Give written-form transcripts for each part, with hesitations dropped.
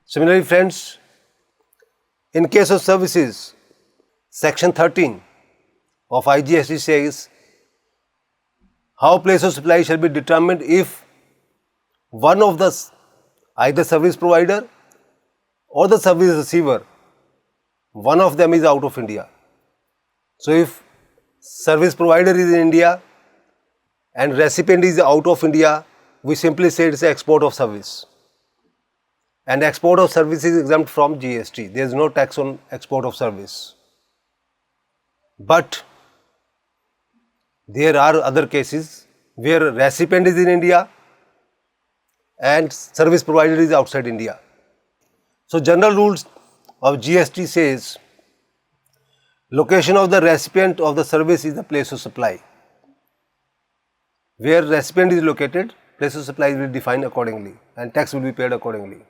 Similarly, friends, in case of services, Section 13 of IGST says how place of supply shall be determined if one of the either service provider or the service receiver, one of them is out of India. So, if service provider is in India and recipient is out of India, we simply say it's export of service. And export of service is exempt from GST. There is no tax on export of service. But there are other cases where recipient is in India and service provider is outside India. So, general rules of GST says location of the recipient of the service is the place of supply. Where recipient is located, place of supply will be defined accordingly and tax will be paid accordingly.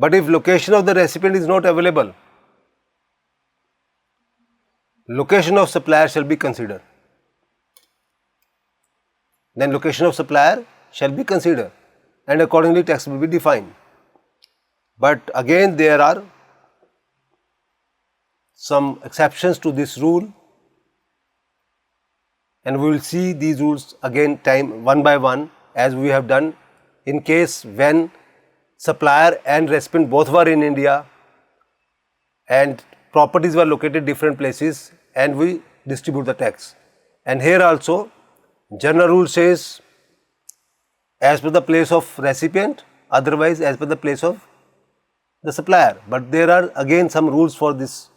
But if location of the recipient is not available, location of supplier shall be considered. Then location of supplier shall be considered and accordingly tax will be defined. But again there are some exceptions to this rule and we will see these rules again one by one as we have done in case when supplier and recipient both were in India and properties were located different places and we distribute the tax. And here also general rule says as per the place of recipient, otherwise as per the place of the supplier. But there are again some rules for this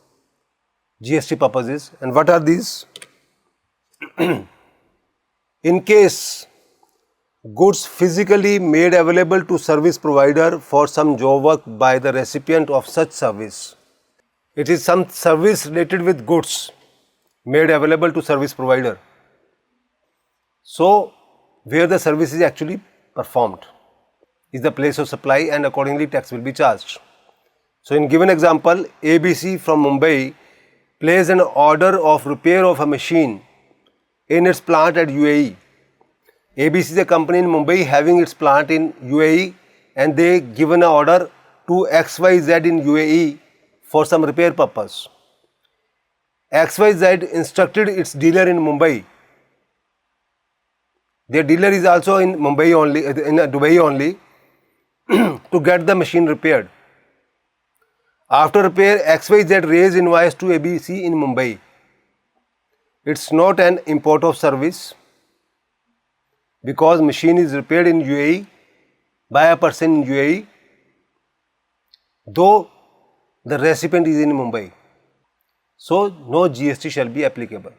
GST purposes. And what are these? In case goods physically made available to service provider for some job work by the recipient of such service. It is some service related with goods made available to service provider. So, where the service is actually performed is the place of supply and accordingly tax will be charged. So, in given example, ABC from Mumbai placed an order of repair of a machine in its plant at UAE. ABC is a company in Mumbai having its plant in UAE and they given an order to XYZ in UAE for some repair purpose. XYZ instructed its dealer in Mumbai. Their dealer is also in Mumbai only, in Dubai only, to get the machine repaired. After repair, XYZ raised invoice to ABC in Mumbai. It's not an import of service because machine is repaired in UAE by a person in UAE, though the recipient is in Mumbai. So, no GST shall be applicable.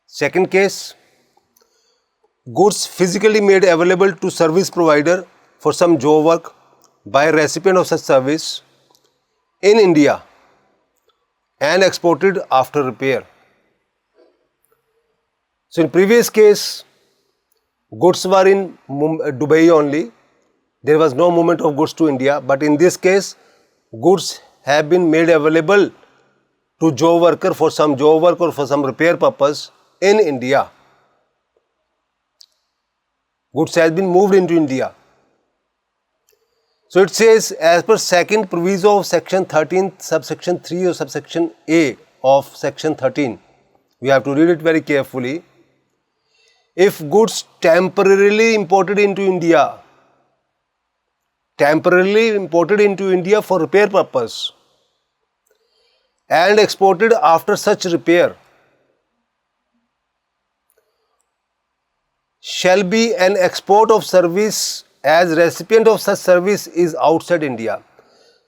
Second case, goods physically made available to service provider for some job work by a recipient of such service in India and exported after repair. So, in previous case, goods were in Dubai only, there was no movement of goods to India, but in this case, goods have been made available to job worker for some job work or for some repair purpose in India. Goods has been moved into India. So, it says as per second proviso of section 13 subsection 3 or subsection A of section 13, we have to read it very carefully. If goods temporarily imported into India for repair purpose and exported after such repair shall be an export of service as recipient of such service is outside India.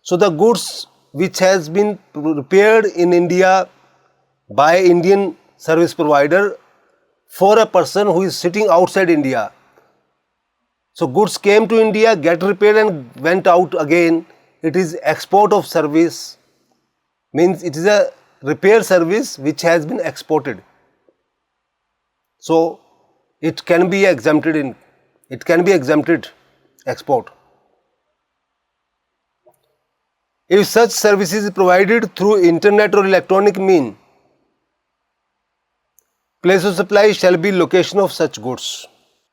So, the goods which has been repaired in India by Indian service provider for a person who is sitting outside India. So, goods came to India, get repaired and went out again. It is export of service, means it is a repair service which has been exported. So, it can be exempted export. If such service is provided through internet or electronic mean, place of supply shall be location of such goods.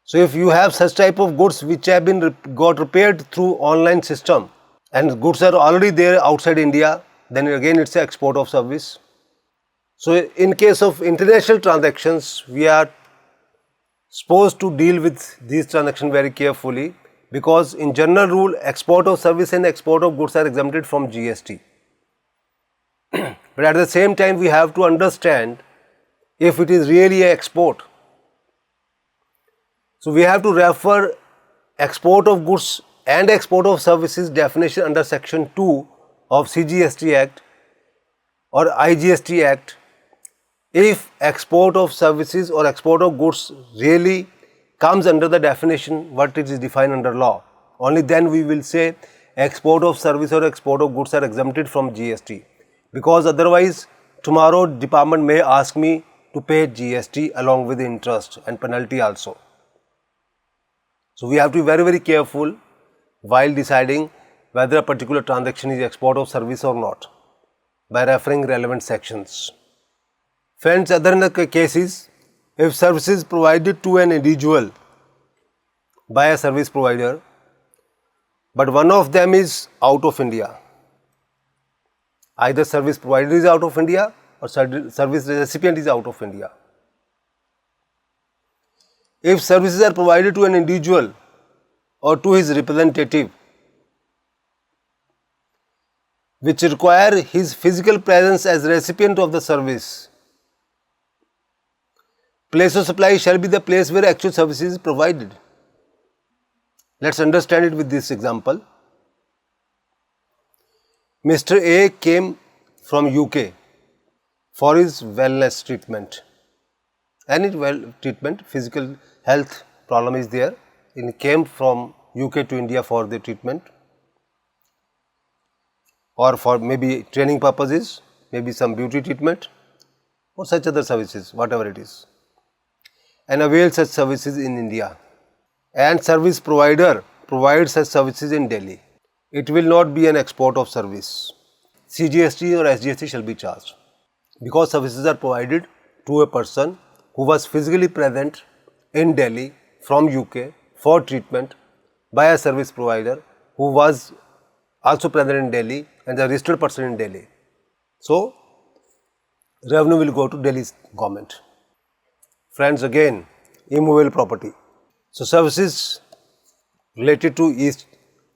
So if you have such type of goods which have been got repaired through online system and goods are already there outside India, then again it's an export of service. So in case of international transactions, we are supposed to deal with these transactions very carefully, because in general rule export of service and export of goods are exempted from GST. But at the same time we have to understand if it is really an export. So we have to refer export of goods and export of services definition under section 2 of CGST Act or IGST Act. If export of services or export of goods really comes under the definition what it is defined under law, only then we will say export of service or export of goods are exempted from GST, because otherwise tomorrow department may ask me to pay GST along with interest and penalty also. So we have to be very careful while deciding whether a particular transaction is export of service or not by referring relevant sections. Friends, other cases, if services provided to an individual by a service provider, but one of them is out of India, either service provider is out of India or service recipient is out of India. If services are provided to an individual or to his representative which require his physical presence as recipient of the service, place of supply shall be the place where actual service is provided. Let's understand it with this example. Mr. A came from UK for his wellness treatment. Any treatment, physical health problem is there. He came from UK to India for the treatment or for maybe training purposes, maybe some beauty treatment or such other services, whatever it is, and avail such services in India, and service provider provides such services in Delhi. It will not be an export of service. CGST or SGST shall be charged, because services are provided to a person who was physically present in Delhi from UK for treatment by a service provider who was also present in Delhi and a registered person in Delhi. So revenue will go to Delhi's government. Friends, again, immovable property. So services related to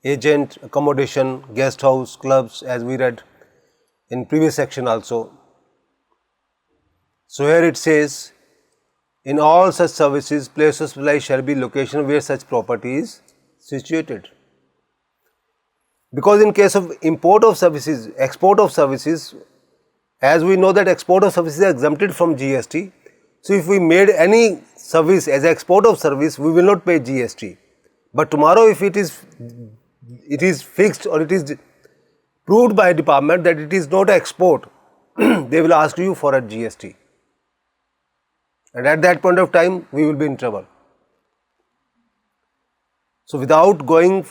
agent, accommodation, guest house, clubs, as we read in previous section also. So here it says, in all such services, place of supply shall be location where such property is situated. Because in case of import of services, export of services, as we know that export of services are exempted from GST. So if we made any service as export of service, we will not pay GST. But tomorrow if it is fixed or it is proved by a department that it is not export, they will ask you for a GST. And at that point of time, we will be in trouble. So without going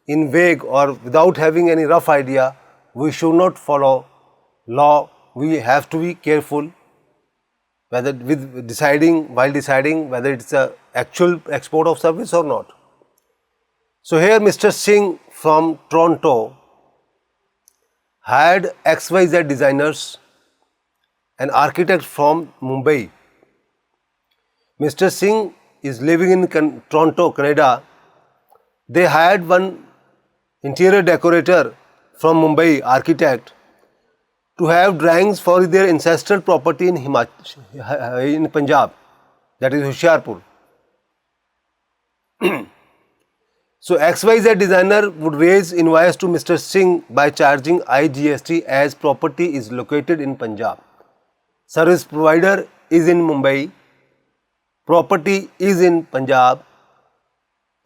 in vague or without having any rough idea, we should not follow law. We have to be careful whether while deciding whether it is a actual export of service or not. So here Mr. Singh from Toronto hired XYZ designers, an architect from Mumbai. Mr. Singh is living in Toronto, Canada. They hired one interior decorator from Mumbai, architect, to have drawings for their ancestral property in Punjab, that is Hoshiarpur. So XYZ designer would raise invoice to Mr. Singh by charging IGST as property is located in Punjab. Service provider is in Mumbai. Property is in Punjab.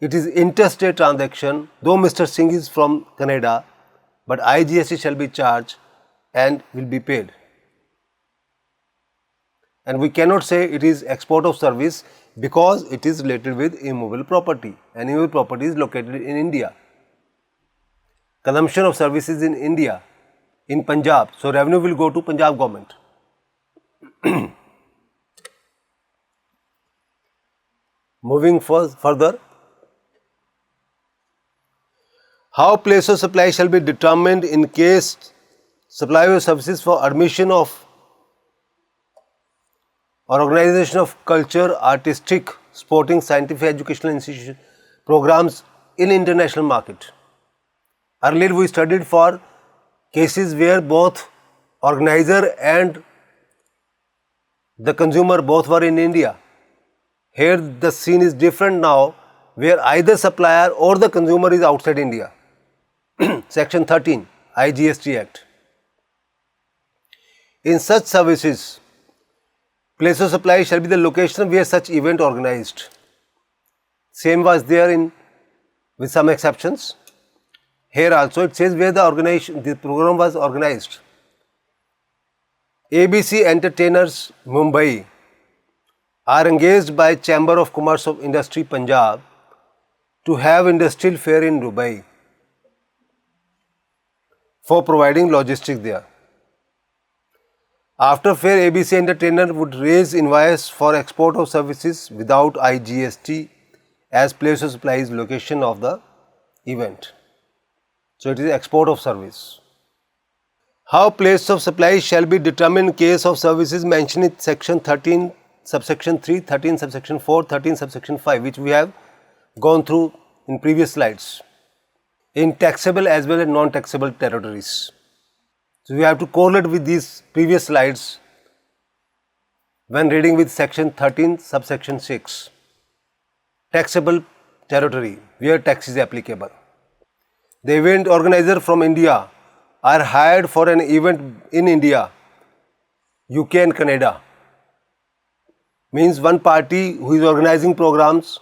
It is interstate transaction, though Mr. Singh is from Canada, but IGST shall be charged and will be paid. And we cannot say it is export of service because it is related with immovable property, and immovable property is located in India. Consumption of services in India, in Punjab, so revenue will go to Punjab government. Moving further, how place of supply shall be determined in case supply of services for admission of or organization of culture, artistic, sporting, scientific, educational institution programs in international market. Earlier we studied for cases where both organizer and the consumer both were in India. Here the scene is different now, where either supplier or the consumer is outside India. Section 13 IGST Act. In such services, place of supply shall be the location where such event organized. Same was there with some exceptions. Here also it says where the program was organized. ABC Entertainers Mumbai are engaged by Chamber of Commerce of Industry Punjab to have industrial fair in Dubai for providing logistics there. After fair, ABC Entertainer would raise invoice for export of services without IGST as place of supply is location of the event. So it is export of service. How place of supply shall be determined in case of services mentioned in section 13 subsection 3, 13 subsection 4, 13 subsection 5, which we have gone through in previous slides, in taxable as well as non-taxable territories. So we have to correlate with these previous slides when reading with section 13 subsection 6. Taxable territory, where tax is applicable. The event organizer from India are hired for an event in India, UK and Canada. Means one party who is organizing programs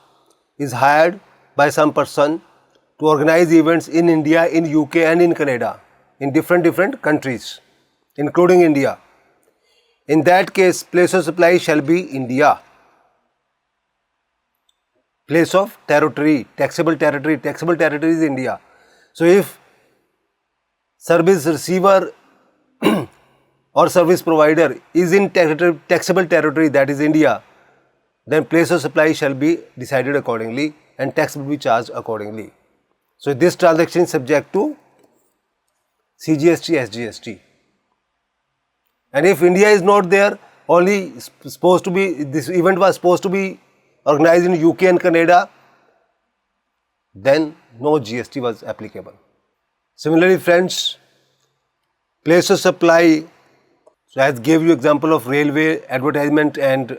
is hired by some person to organize events in India, in UK and in Canada, in different countries, including India. In that case, place of supply shall be India. Place of territory, taxable territory is India. So if service receiver or service provider is in taxable territory, that is India, then place of supply shall be decided accordingly and tax will be charged accordingly. So this transaction is subject to CGST, SGST. And if India is not there, only supposed to be, this event was supposed to be organized in UK and Canada, then no GST was applicable. Similarly, friends, place of supply, so I gave you example of railway advertisement and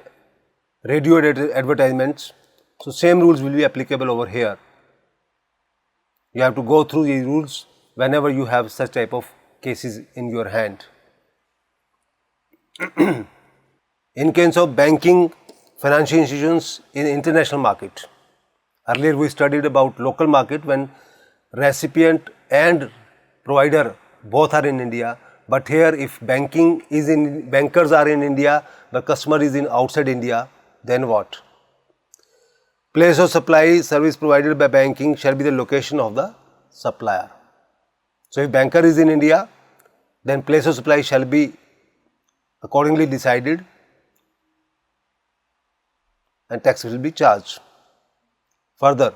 radio advertisements. So same rules will be applicable over here. You have to go through these rules whenever you have such type of cases in your hand. In case of banking, financial institutions in international market. Earlier we studied about local market when recipient and provider both are in India, but here if bankers are in India, the customer is in outside India, then what? Place of supply service provided by banking shall be the location of the supplier. So if banker is in India, then place of supply shall be accordingly decided and tax will be charged. Further,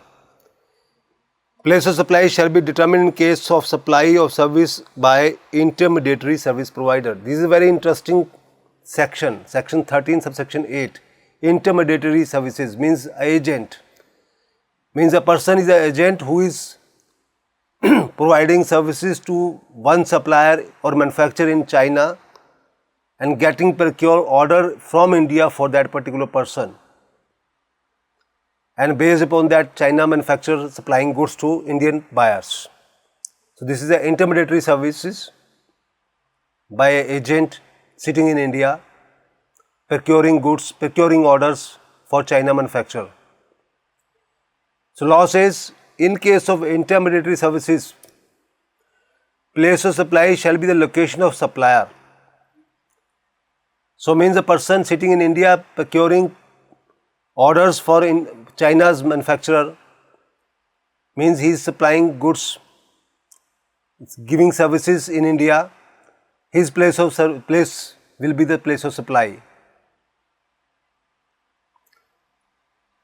place of supply shall be determined in case of supply of service by intermediary service provider. This is a very interesting section, section 13 subsection 8. Intermediary services means agent, means a person is an agent who is providing services to one supplier or manufacturer in China and getting procure order from India for that particular person, and based upon that China manufacturer supplying goods to Indian buyers. So this is the intermediary services by an agent sitting in India, procuring goods, procuring orders for China manufacturer. So law says in case of intermediary services, place of supply shall be the location of supplier. So means a person sitting in India procuring orders for China's manufacturer, means he is supplying goods, giving services in India, his place will be the place of supply.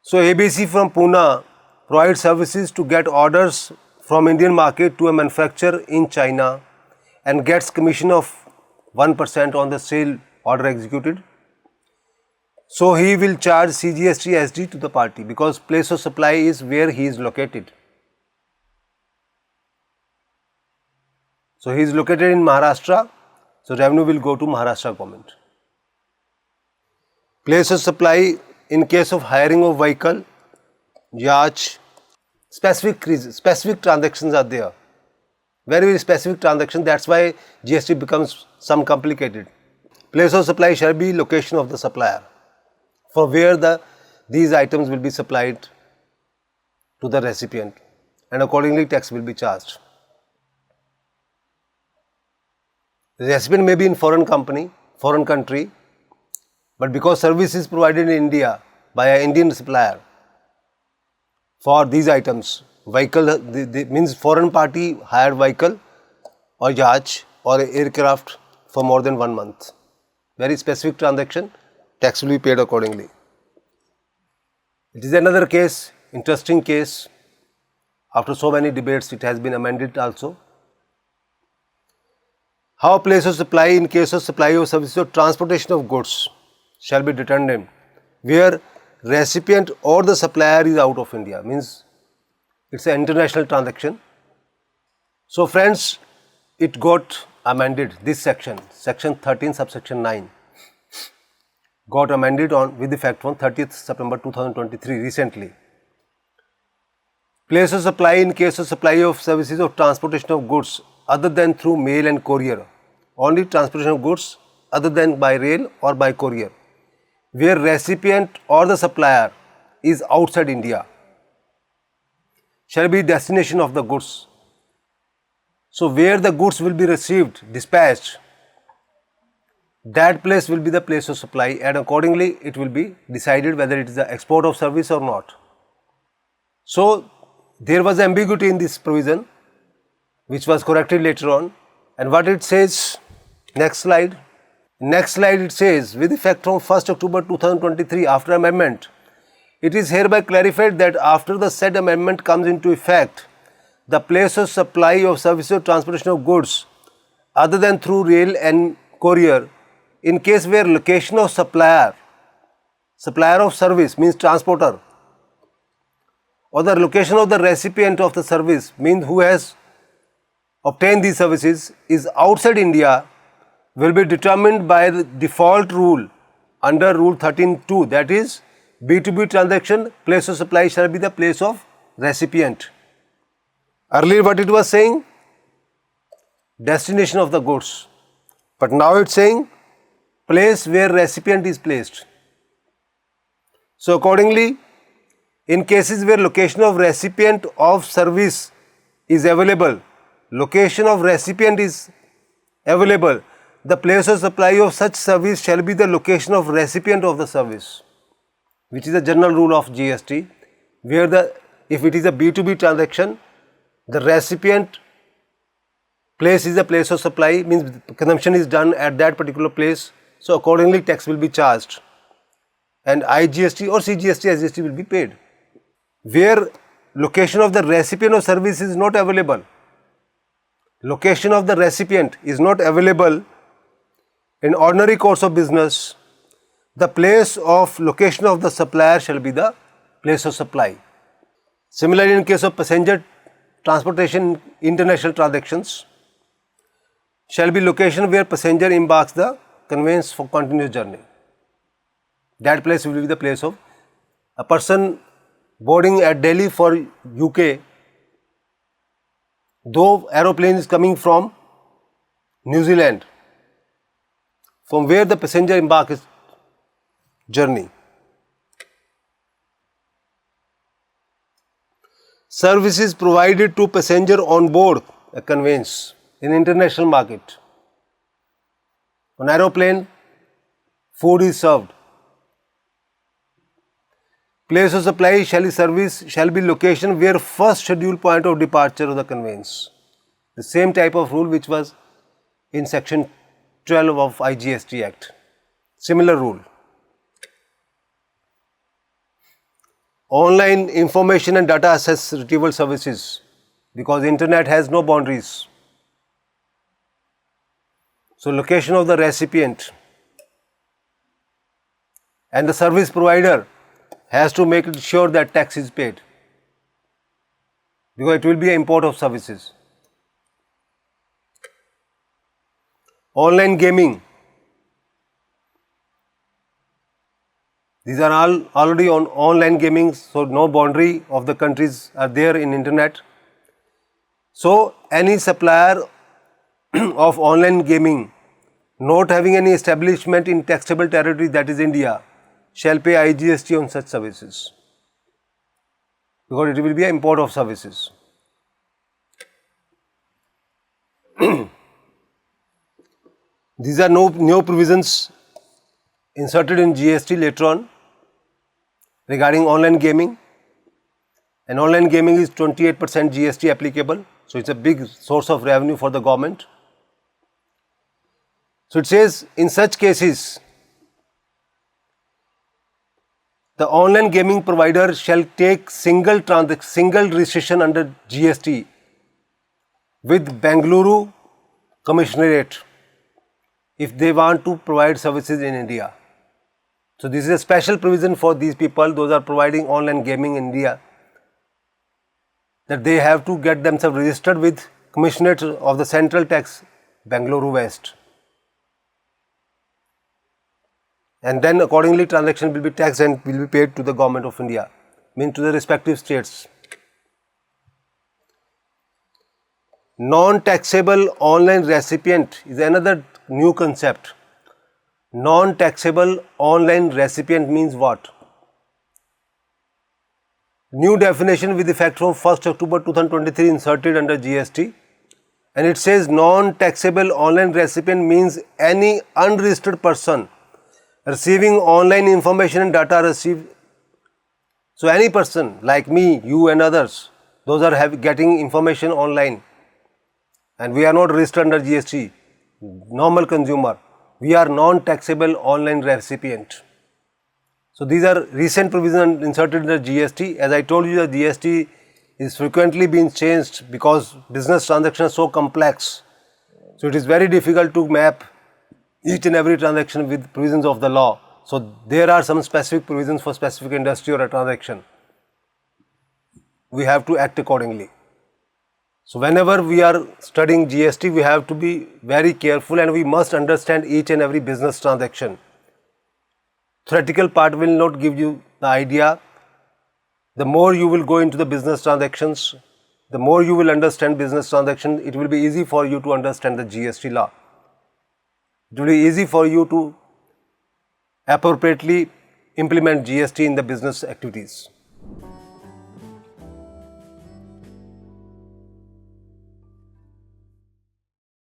So ABC from Pune provides services to get orders from Indian market to a manufacturer in China and gets commission of 1% on the sale order executed. So he will charge CGST SD to the party because place of supply is where he is located. So he is located in Maharashtra, so revenue will go to Maharashtra government. Place of supply in case of hiring of vehicle, yacht, specific transactions are there. Very specific transactions, that's why GST becomes some complicated. Place of supply shall be location of the supplier, for where these items will be supplied to the recipient, and accordingly tax will be charged. The recipient may be in foreign country, but because service is provided in India by an Indian supplier for these items, vehicle means foreign party hired vehicle or yacht or aircraft for more than 1 month. Very specific transaction, tax will be paid accordingly. It is another case, interesting case. After so many debates, it has been amended also. How place of supply in case of supply of services or transportation of goods shall be determined where recipient or the supplier is out of India, means it's an international transaction. So friends, it got amended, this section 13 subsection 9 got amended with effect on 30th September 2023 recently. Place of supply in case of supply of services of transportation of goods other than through mail and courier, only transportation of goods other than by rail or by courier, where recipient or the supplier is outside India, shall be destination of the goods. So where the goods will be received, dispatched, that place will be the place of supply, and accordingly it will be decided whether it is the export of service or not. So there was ambiguity in this provision, which was corrected later on. And what it says, next slide. Next slide it says, with effect from 1st October 2023 after amendment, it is hereby clarified that after the said amendment comes into effect, the place of supply of services or transportation of goods other than through rail and courier, in case where location of supplier of service means transporter, or the location of the recipient of the service means who has obtained these services is outside India, will be determined by the default rule under Rule 13(2), that is B2B transaction, place of supply shall be the place of recipient. Earlier what it was saying? Destination of the goods. But now it's saying place where recipient is placed. So accordingly, in cases where location of recipient of service is available, the place of supply of such service shall be the location of recipient of the service, which is a general rule of GST, where if it is a B2B transaction, the recipient place is the place of supply, means consumption is done at that particular place, so accordingly tax will be charged and IGST or CGST SGST will be paid. Where location of the recipient of service is not available, in ordinary course of business, the place of location of the supplier shall be the place of supply. Similarly, in case of passenger transportation international transactions, shall be location where passenger embarks the conveyance for continuous journey. That place will be the place of a person boarding at Delhi for UK, though aeroplane is coming from New Zealand, from where the passenger embarks journey. Services provided to passenger on board a conveyance in international market. On aeroplane, food is served. Place of supply shall be location where first scheduled point of departure of the conveyance. The same type of rule which was in section 12 of IGST Act. Similar rule. online information and data access retrieval services, because internet has no boundaries. So location of the recipient and the service provider has to make it sure that tax is paid, because it will be an import of services. Online gaming, these are all already on online gaming, so no boundary of the countries are there in internet. So any supplier of online gaming not having any establishment in taxable territory, that is India, shall pay IGST on such services, because it will be an import of services. These are new provisions inserted in GST later on regarding online gaming, and online gaming is 28% GST applicable, so it's a big source of revenue for the government. So it says, in such cases, the online gaming provider shall take single registration under GST with Bengaluru Commissionerate if they want to provide services in India. So this is a special provision for these people, those are providing online gaming in India, that they have to get themselves registered with Commissionerate of the Central Tax, Bengaluru West. And then accordingly transaction will be taxed and will be paid to the government of India, means to the respective states. Non-taxable online recipient is another new concept. Non-taxable online recipient means what? New definition with effect from 1st October 2023 inserted under GST, and it says non-taxable online recipient means any unregistered person receiving online information and data received. So any person like me, you and others, those are getting information online, and we are not registered under GST, normal consumer, we are non-taxable online recipient. So these are recent provisions inserted in the GST. As I told you, the GST is frequently being changed because business transactions are so complex. So it is very difficult to map each and every transaction with provisions of the law. So there are some specific provisions for specific industry or a transaction. We have to act accordingly. So whenever we are studying GST, we have to be very careful and we must understand each and every business transaction. Theoretical part will not give you the idea. The more you will go into the business transactions, the more you will understand business transactions, it will be easy for you to understand the GST law. It will be easy for you to appropriately implement GST in the business activities.